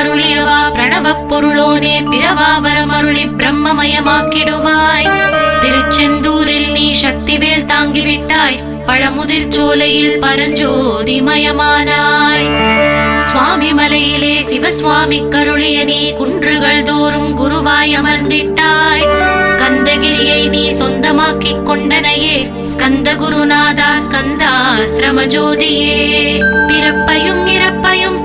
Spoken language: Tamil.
கருளியவா பிரணவப் பொருளோனே பிறவாவரம் அருளி பிரம்மமயமாக்கிடுவாய். திருச்செந்தூரில் நீ சக்திவேல் தாங்கிவிட்டாய், பழமுதிர் சோலையில் பரஞ்சோதிமயமானாய். சுவாமி மலையிலே சிவசுவாமி கருளிய நீ குன்றுகள் தோறும் குருவாய் அமர்ந்திட்டாய். ஸ்கந்தகிரியை நீ சொந்தமாக்கிக் கொண்டனையே ஸ்கந்த குருநாதா ஸ்கந்தாஸ்ரம ஜோதியே. பிறப்பையும் இறப்பையும்